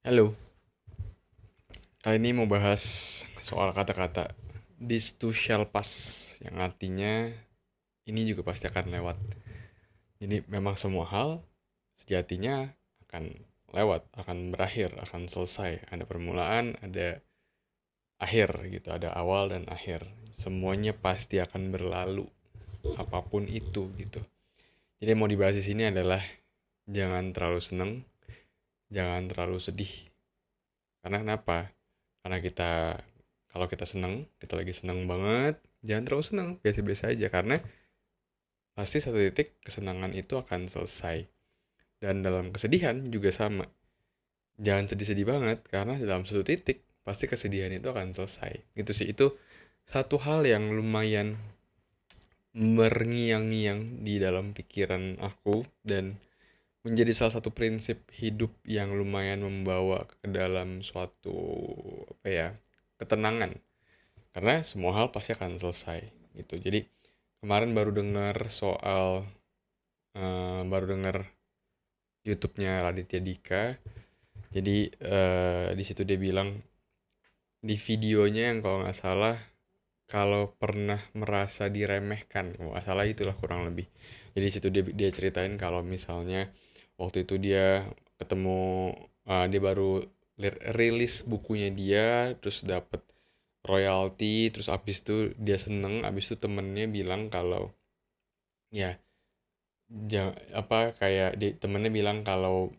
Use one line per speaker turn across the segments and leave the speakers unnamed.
Halo, kali ini mau bahas soal kata-kata this too shall pass, yang artinya ini juga pasti akan lewat. Jadi memang semua hal sejatinya akan lewat, akan berakhir, akan selesai. Ada permulaan, ada akhir gitu, ada awal dan akhir. Semuanya pasti akan berlalu, apapun itu gitu. Jadi yang mau dibahas di sini adalah jangan terlalu seneng, jangan terlalu sedih. Karena kenapa? Karena kalau kita seneng, kita lagi seneng banget, jangan terlalu seneng, biasa-biasa aja. Karena pasti satu titik kesenangan itu akan selesai. Dan dalam kesedihan juga sama. Jangan sedih-sedih banget, karena dalam satu titik, pasti kesedihan itu akan selesai. Gitu sih, itu satu hal yang lumayan berngiang-ngiang di dalam pikiran aku, dan menjadi salah satu prinsip hidup yang lumayan membawa ke dalam suatu, apa ya, ketenangan. Karena semua hal pasti akan selesai gitu. Jadi kemarin baru dengar YouTube-nya Raditya Dika. Jadi di situ dia bilang di videonya yang kalau nggak salah, kalau pernah merasa diremehkan, kalau nggak salah itulah kurang lebih. Jadi di situ dia ceritain kalau misalnya waktu itu dia ketemu, dia baru rilis bukunya dia, terus dapet royalti, terus abis itu dia seneng, abis itu temennya bilang kalau ya kayak temennya bilang kalau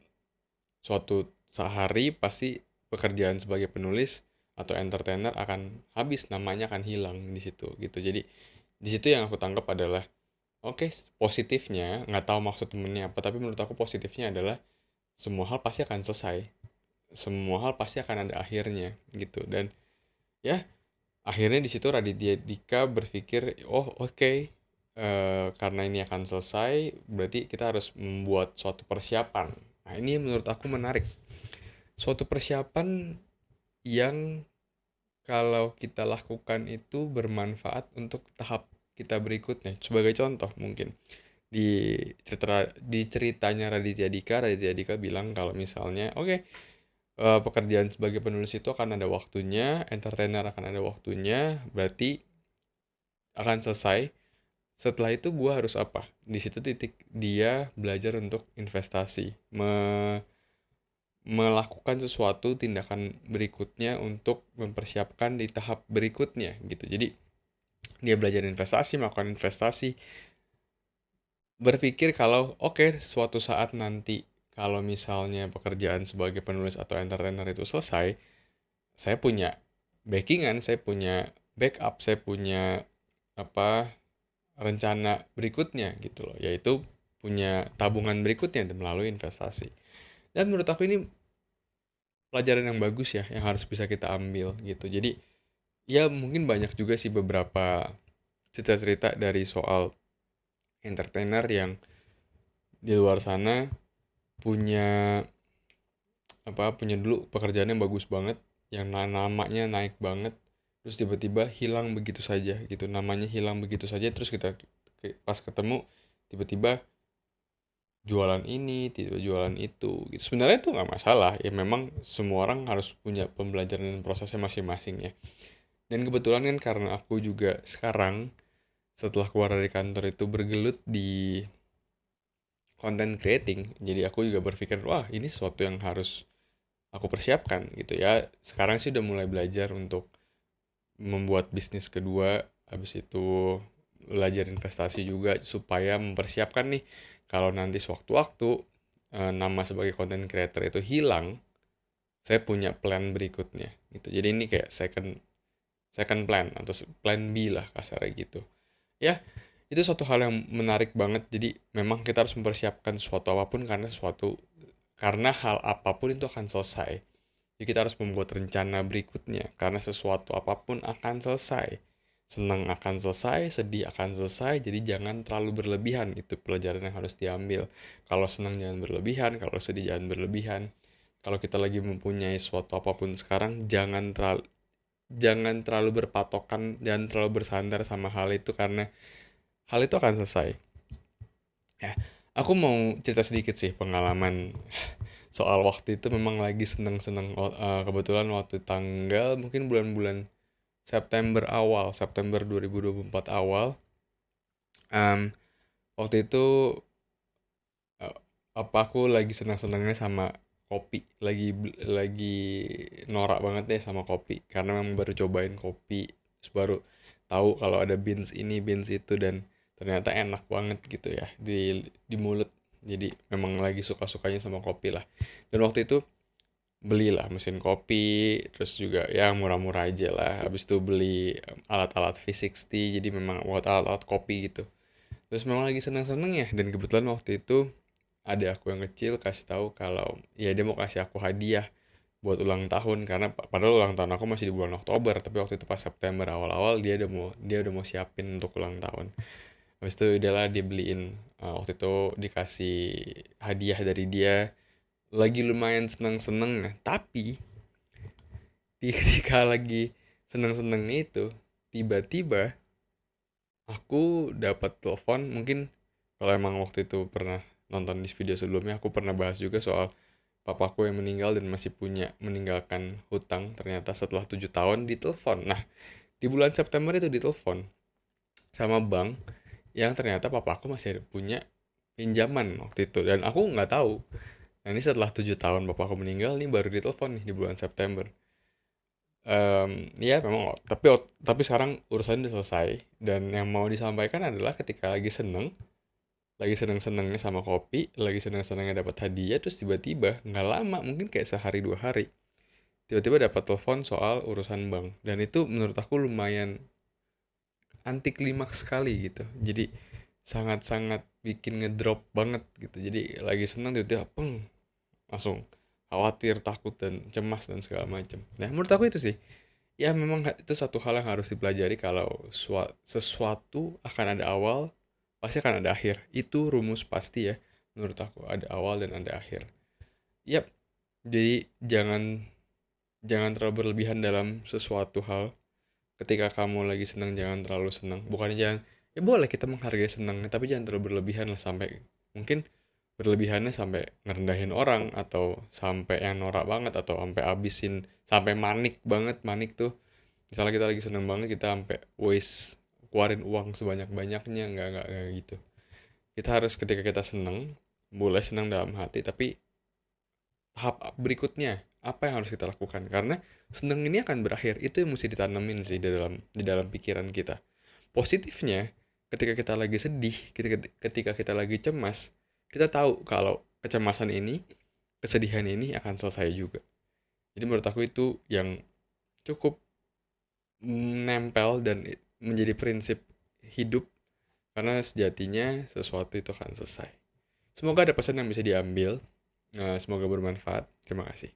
suatu sehari pasti pekerjaan sebagai penulis atau entertainer akan habis, namanya akan hilang di situ gitu. Jadi di situ yang aku tangkap adalah oke, positifnya nggak tahu maksud temennya apa, tapi menurut aku positifnya adalah semua hal pasti akan selesai, semua hal pasti akan ada akhirnya gitu. Dan ya, akhirnya di situ Raditya Dika berpikir, oh oke, karena ini akan selesai, berarti kita harus membuat suatu persiapan. Nah, ini menurut aku menarik. Suatu persiapan yang kalau kita lakukan itu bermanfaat untuk tahap kita berikutnya. Sebagai contoh mungkin di ceritanya Raditya Dika bilang kalau misalnya, oke, pekerjaan sebagai penulis itu akan ada waktunya, entertainer akan ada waktunya, berarti akan selesai. Setelah itu gue harus apa? Di situ titik dia belajar untuk investasi, melakukan sesuatu tindakan berikutnya untuk mempersiapkan di tahap berikutnya gitu. Jadi dia belajar investasi, melakukan investasi, berpikir kalau oke, suatu saat nanti kalau misalnya pekerjaan sebagai penulis atau entertainer itu selesai, saya punya backingan, saya punya backup, saya punya apa, rencana berikutnya gitu loh, yaitu punya tabungan berikutnya melalui investasi. Dan menurut aku ini pelajaran yang bagus ya, yang harus bisa kita ambil gitu. Jadi ya mungkin banyak juga sih beberapa cerita-cerita dari soal entertainer yang di luar sana punya punya dulu pekerjaan yang bagus banget, yang namanya naik banget, terus tiba-tiba hilang begitu saja gitu, namanya hilang begitu saja, terus kita pas ketemu tiba-tiba jualan ini, tiba jualan itu gitu. Sebenarnya itu nggak masalah ya, memang semua orang harus punya pembelajaran dan prosesnya masing-masing ya. Dan kebetulan kan karena aku juga sekarang setelah keluar dari kantor itu bergelut di content creating, jadi aku juga berpikir wah ini sesuatu yang harus aku persiapkan gitu ya. Sekarang sih udah mulai belajar untuk membuat bisnis kedua, habis itu belajar investasi juga supaya mempersiapkan nih kalau nanti sewaktu-waktu nama sebagai content creator itu hilang, saya punya plan berikutnya gitu. Jadi ini kayak second second plan atau plan B lah kasarnya gitu. Ya, itu suatu hal yang menarik banget. Jadi memang kita harus mempersiapkan suatu apapun karena hal apapun itu akan selesai. Jadi kita harus membuat rencana berikutnya karena sesuatu apapun akan selesai. Senang akan selesai, sedih akan selesai. Jadi jangan terlalu berlebihan. Itu pelajaran yang harus diambil. Kalau senang jangan berlebihan, kalau sedih jangan berlebihan. Kalau kita lagi mempunyai suatu apapun sekarang, jangan terlalu berpatokan dan terlalu bersandar sama hal itu karena hal itu akan selesai. Ya, aku mau cerita sedikit sih pengalaman soal waktu itu memang lagi seneng-seneng, kebetulan waktu tanggal mungkin bulan-bulan September awal, September 2024 awal, mmm, waktu itu, eee, aku lagi senang-senangnya sama kopi, lagi norak banget deh sama kopi, karena memang baru cobain kopi, terus baru tahu kalau ada beans ini, beans itu, dan ternyata enak banget gitu ya di mulut. Jadi memang lagi suka-sukanya sama kopi lah. Dan waktu itu belilah mesin kopi, terus juga ya murah-murah aja lah. Habis itu beli alat-alat V60, jadi memang buat alat-alat kopi gitu. Terus memang lagi seneng-seneng ya, dan kebetulan waktu itu ada aku yang kecil kasih tahu kalau ya dia mau kasih aku hadiah buat ulang tahun, karena padahal ulang tahun aku masih di bulan Oktober, tapi waktu itu pas September awal-awal dia udah mau siapin untuk ulang tahun. Habis itu udahlah dibeliin, waktu itu dikasih hadiah dari dia, lagi lumayan seneng-seneng ya. Tapi ketika lagi seneng-senengnya itu, tiba-tiba aku dapat telepon. Mungkin kalau emang waktu itu pernah nonton di video sebelumnya, aku pernah bahas juga soal papaku yang meninggal dan masih punya meninggalkan hutang, ternyata setelah 7 tahun ditelepon. Nah, di bulan September itu ditelepon sama bank yang ternyata papaku masih punya pinjaman waktu itu, dan aku nggak tahu. Nah, ini setelah 7 tahun papaku meninggal, nih baru ditelepon nih di bulan September. Ya memang, tapi sekarang urusannya udah selesai, dan yang mau disampaikan adalah ketika lagi seneng-senengnya sama kopi, lagi seneng-senengnya dapat hadiah, terus tiba-tiba nggak lama, mungkin kayak sehari 2 hari, tiba-tiba dapat telepon soal urusan bank, dan itu menurut aku lumayan anti klimaks sekali gitu. Jadi sangat-sangat bikin ngedrop banget gitu. Jadi lagi seneng tiba-tiba peng, langsung khawatir, takut, dan cemas dan segala macam. Nah, menurut aku itu sih, ya memang itu satu hal yang harus dipelajari, kalau sesuatu akan ada awal, pasti akan ada akhir. Itu rumus pasti ya, menurut aku ada awal dan ada akhir. Yap, jadi jangan jangan terlalu berlebihan dalam sesuatu hal. Ketika kamu lagi senang, jangan terlalu senang. Bukannya jangan, ya boleh kita menghargai senangnya, tapi jangan terlalu berlebihan lah, sampai mungkin berlebihannya sampai ngerendahin orang, atau sampai yang norak banget, atau sampai abisin, sampai manik banget. Manik tuh misalnya kita lagi seneng banget, kita sampai waste, keluarin uang sebanyak-banyaknya. Nggak gitu. Kita harus, ketika kita seneng, boleh senang dalam hati, tapi tahap berikutnya apa yang harus kita lakukan, karena seneng ini akan berakhir. Itu yang mesti ditanemin sih di dalam pikiran kita. Positifnya, ketika kita lagi sedih, ketika kita lagi cemas, kita tahu kalau kecemasan ini, kesedihan ini akan selesai juga. Jadi menurut aku itu yang cukup nempel dan menjadi prinsip hidup, karena sejatinya sesuatu itu akan selesai. Semoga ada pesan yang bisa diambil. Semoga bermanfaat. Terima kasih.